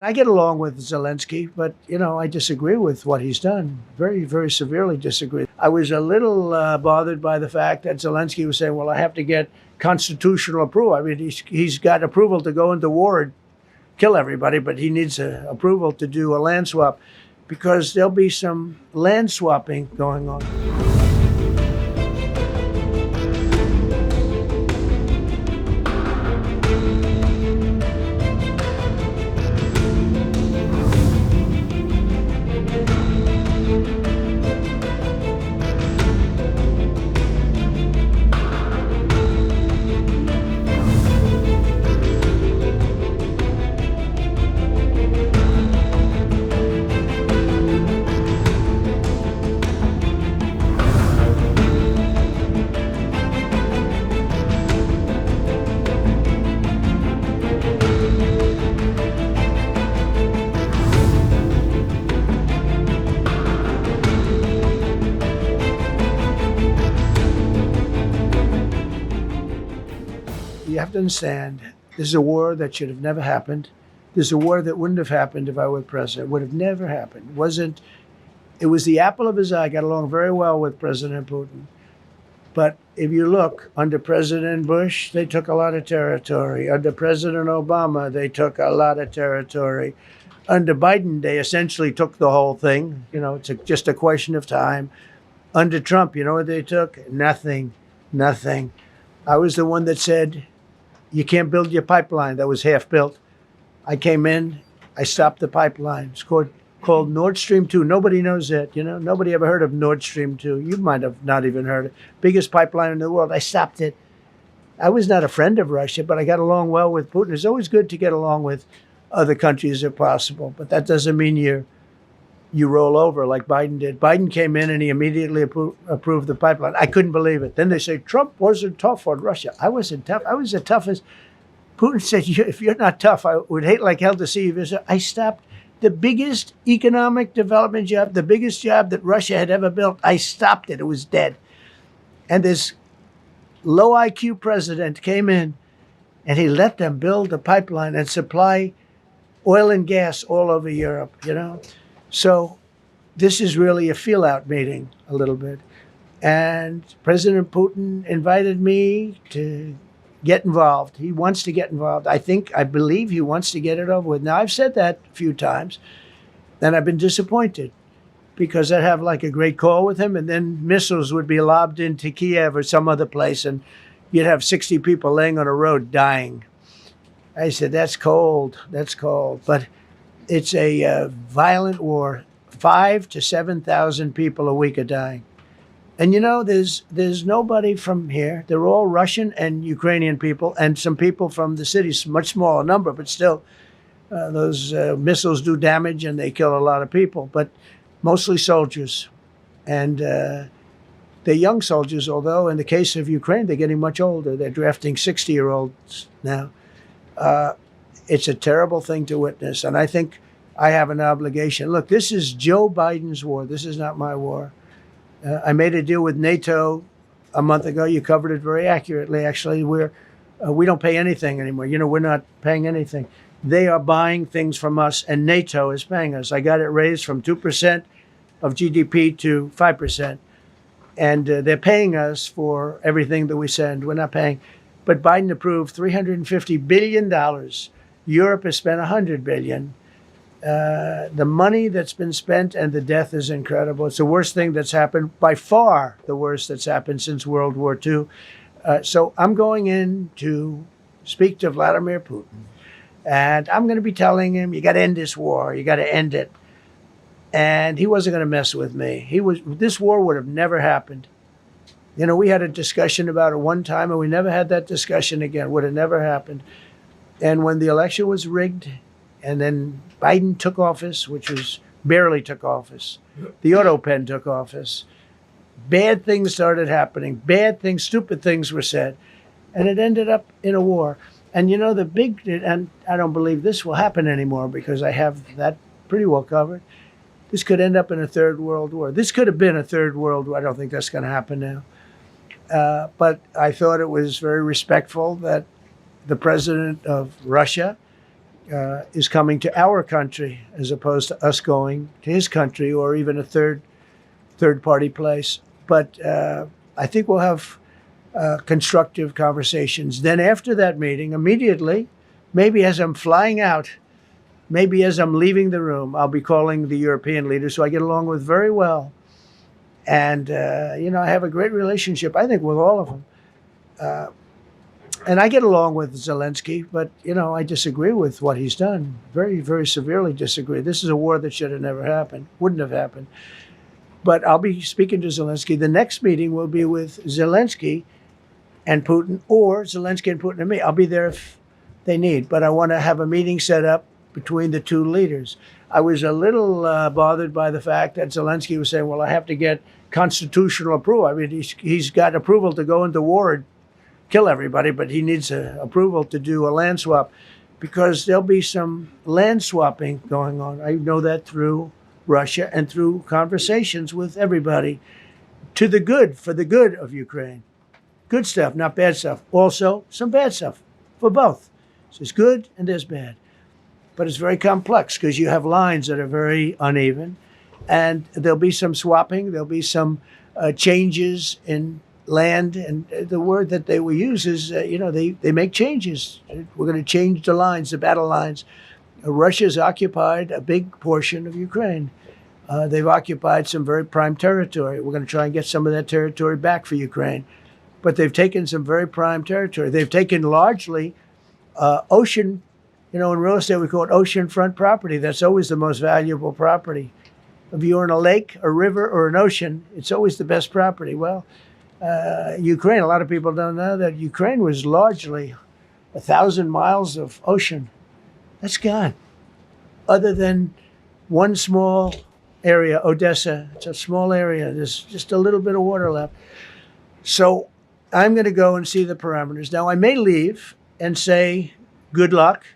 I get along with Zelensky, but, I disagree with what he's done. Very, very severely disagree. I was a little bothered by the fact that Zelensky was saying, well, I have to get constitutional approval. I mean, he's got approval to go into war and kill everybody, but he needs approval to do a land swap because there'll be some land swapping going on. You have to understand, this is a war that should have never happened. This is a war that wouldn't have happened if I were president. It would have never happened. It was the apple of his eye. I got along very well with President Putin. But if you look, under President Bush, they took a lot of territory. Under President Obama, they took a lot of territory. Under Biden, they essentially took the whole thing. It's just a question of time. Under Trump, you know what they took? Nothing. I was the one that said, you can't build your pipeline. That was half built. I came in, I stopped the pipeline. It's called Nord Stream 2. Nobody knows that, Nobody ever heard of Nord Stream 2. You might have not even heard it. Biggest pipeline in the world. I stopped it. I was not a friend of Russia, but I got along well with Putin. It's always good to get along with other countries if possible, but that doesn't mean you roll over like Biden did. Biden came in and he immediately approved the pipeline. I couldn't believe it. Then they say Trump wasn't tough on Russia. I wasn't tough. I was the toughest. Putin said, if you're not tough, I would hate like hell to see you visit. I stopped the biggest economic development job, the biggest job that Russia had ever built. I stopped it. It was dead. And this low IQ president came in and he let them build a pipeline and supply oil and gas all over Europe, So this is really a feel-out meeting a little bit. And President Putin invited me to get involved. He wants to get involved. I believe he wants to get it over with. Now, I've said that a few times, and I've been disappointed because I'd have like a great call with him, and then missiles would be lobbed into Kiev or some other place, and you'd have 60 people laying on a road dying. I said, that's cold. But it's a violent war. 5,000 to 7,000 people a week are dying. And there's nobody from here. They're all Russian and Ukrainian people and some people from the cities, much smaller number, but still those missiles do damage and they kill a lot of people, but mostly soldiers. And they're young soldiers, although in the case of Ukraine, they're getting much older. They're drafting 60-year-olds now. It's a terrible thing to witness, and I think I have an obligation. Look, this is Joe Biden's war. This is not my war. I made a deal with NATO a month ago. You covered it very accurately, actually. We don't pay anything anymore. We're not paying anything. They are buying things from us, and NATO is paying us. I got it raised from 2% of GDP to 5%, and they're paying us for everything that we send. We're not paying. But Biden approved $350 billion. Europe has spent $100 billion. The money that's been spent and the death is incredible. It's the worst thing that's happened, by far the worst that's happened since World War II. So I'm going in to speak to Vladimir Putin. And I'm going to be telling him, you got to end this war. You got to end it. And he wasn't going to mess with me. This war would have never happened. We had a discussion about it one time, and we never had that discussion again. Would have never happened. And when the election was rigged, and then Biden took office, which was barely took office, the auto pen took office, bad things started happening. Bad things, stupid things were said. And it ended up in a war. And and I don't believe this will happen anymore because I have that pretty well covered. This could end up in a third world war. This could have been a third world war. I don't think that's going to happen now. But I thought it was very respectful that the president of Russia is coming to our country as opposed to us going to his country or even a third party place. But I think we'll have constructive conversations. Then after that meeting, immediately, maybe as I'm flying out, maybe as I'm leaving the room, I'll be calling the European leaders who I get along with very well. And, I have a great relationship, I think, with all of them. And I get along with Zelensky, but, I disagree with what he's done. Very, very severely disagree. This is a war that should have never happened, wouldn't have happened. But I'll be speaking to Zelensky. The next meeting will be with Zelensky and Putin, or Zelensky and Putin and me. I'll be there if they need. But I want to have a meeting set up between the two leaders. I was a little bothered by the fact that Zelensky was saying, well, I have to get constitutional approval. I mean, he's got approval to go into war and kill everybody, but he needs approval to do a land swap because there'll be some land swapping going on. I know that through Russia and through conversations with everybody for the good of Ukraine. Good stuff, not bad stuff. Also, some bad stuff for both. So there's good and there's bad. But it's very complex because you have lines that are very uneven. And there'll be some swapping. There'll be some changes in land. And the word that they will use is, they make changes. We're going to change the lines, the battle lines. Russia's occupied a big portion of Ukraine. They've occupied some very prime territory. We're going to try and get some of that territory back for Ukraine. But they've taken some very prime territory. They've taken largely ocean. In real estate, we call it oceanfront property. That's always the most valuable property. If you're in a lake, a river, or an ocean, it's always the best property. Well, Ukraine, a lot of people don't know that Ukraine was largely 1,000 miles of ocean. That's gone. Other than one small area, Odessa. It's a small area. There's just a little bit of water left. So I'm going to go and see the parameters. Now, I may leave and say, good luck.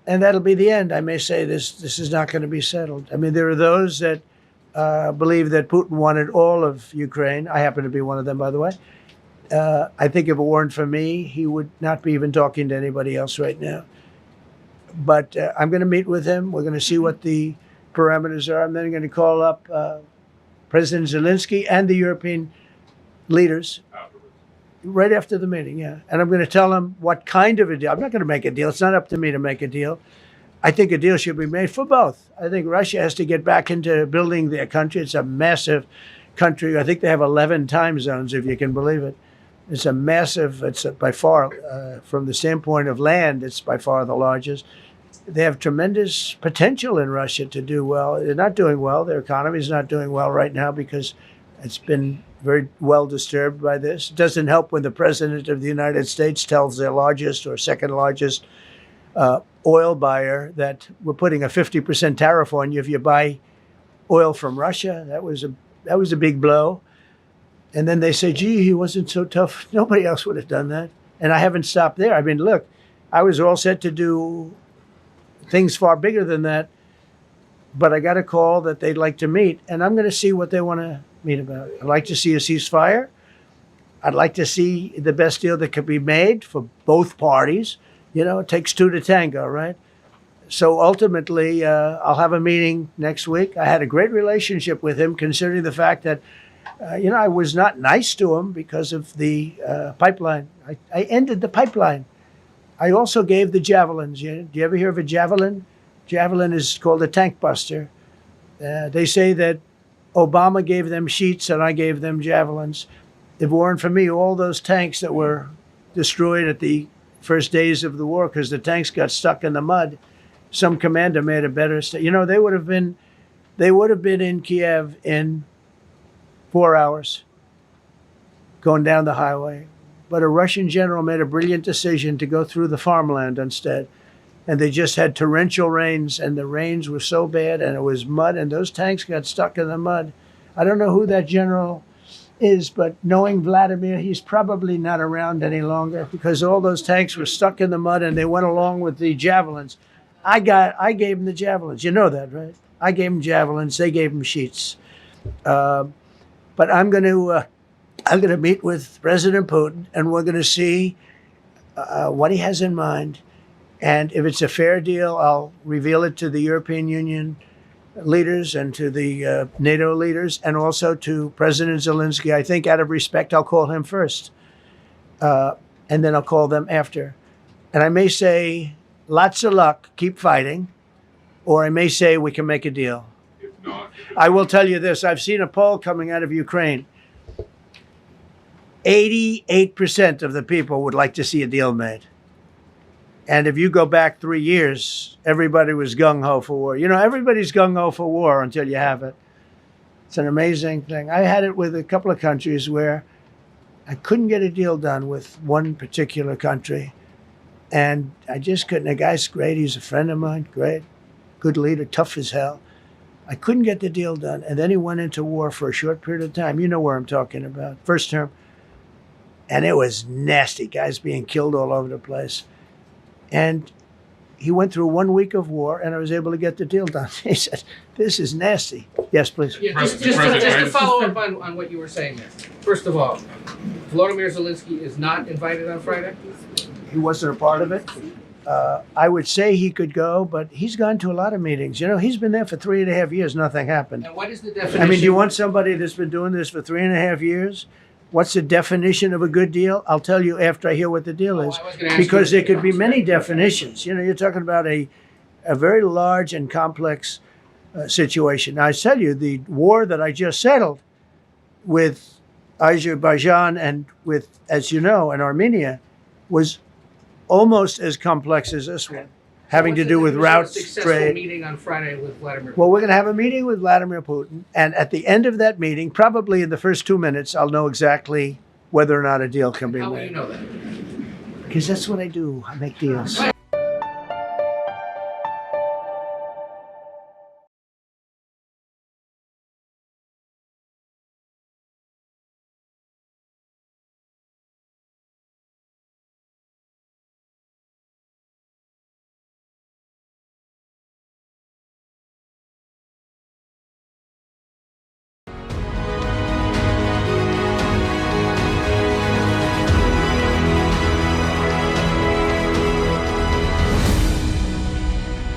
And that'll be the end. I may say this is not going to be settled. I mean, there are those that believe that Putin wanted all of Ukraine. I happen to be one of them, by the way. I think if it weren't for me, he would not be even talking to anybody else right now. But I'm going to meet with him. We're going to see what the parameters are. I'm then going to call up President Zelensky and the European leaders right after the meeting, yeah. And I'm going to tell them what kind of a deal. I'm not going to make a deal. It's not up to me to make a deal. I think a deal should be made for both. I think Russia has to get back into building their country. It's a massive country. I think they have 11 time zones, if you can believe it. It's by far, from the standpoint of land, it's by far the largest. They have tremendous potential in Russia to do well. They're not doing well. Their economy is not doing well right now because it's been very well disturbed by this. It doesn't help when the President of the United States tells their largest or second largest oil buyer that we're putting a 50% tariff on you if you buy oil from Russia. That was a big blow. And then they say, gee, he wasn't so tough. Nobody else would have done that. And I haven't stopped there. I mean, look, I was all set to do things far bigger than that. But I got a call that they'd like to meet. And I'm going to see what they want to meet about. I'd like to see a ceasefire. I'd like to see the best deal that could be made for both parties. It takes two to tango, right? So ultimately, I'll have a meeting next week. I had a great relationship with him, considering the fact that, I was not nice to him because of the pipeline. I ended the pipeline. I also gave the javelins. Do you ever hear of a javelin? Javelin is called a tank buster. They say that Obama gave them sheets and I gave them javelins. If it weren't for me, all those tanks that were destroyed at the first days of the war because the tanks got stuck in the mud, some commander made a better they would have been in Kiev in 4 hours going down the highway. But a Russian general made a brilliant decision to go through the farmland instead. And they just had torrential rains, and the rains were so bad, and it was mud, and those tanks got stuck in the mud. I don't know who that general is, but knowing Vladimir, he's probably not around any longer because all those tanks were stuck in the mud, and they went along with the javelins. I gave them the javelins. You know that, right? I gave them javelins. They gave them sheets. But I'm going to meet with President Putin, and we're going to see what he has in mind. And if it's a fair deal, I'll reveal it to the European Union leaders and to the NATO leaders and also to President Zelensky. I think out of respect, I'll call him first. And then I'll call them after. And I may say, lots of luck, keep fighting. Or I may say, we can make a deal. If not, I will tell you this. I've seen a poll coming out of Ukraine. 88% of the people would like to see a deal made. And if you go back 3 years, everybody was gung-ho for war. You know, everybody's gung-ho for war until you have it. It's an amazing thing. I had it with a couple of countries where I couldn't get a deal done with one particular country. And I just couldn't. The guy's great. He's a friend of mine. Great. Good leader. Tough as hell. I couldn't get the deal done. And then he went into war for a short period of time. You know where I'm talking about. First term. And it was nasty. Guys being killed all over the place. And he went through 1 week of war, and I was able to get the deal done. He said, this is nasty. Yes, please. Yeah, just to follow up on what you were saying there. First of all, Volodymyr Zelensky is not invited on Friday? He wasn't a part of it. I would say he could go, but he's gone to a lot of meetings. You know, he's been there for 3.5 years. Nothing happened. And what is the definition? I mean, do you want somebody that's been doing this for 3.5 years? What's the definition of a good deal? I'll tell you after I hear what the deal is. Because there could be many definitions. You know, you're talking about a very large and complex situation. Now, I tell you, the war that I just settled with Azerbaijan and with, as you know, and Armenia was almost as complex as this one, having to do with routes, trade. Meeting on Friday with Vladimir Putin. Well, we're going to have a meeting with Vladimir Putin, and at the end of that meeting, probably in the first 2 minutes, I'll know exactly whether or not a deal can be made. How will you know that? Because that's what I do. I make deals.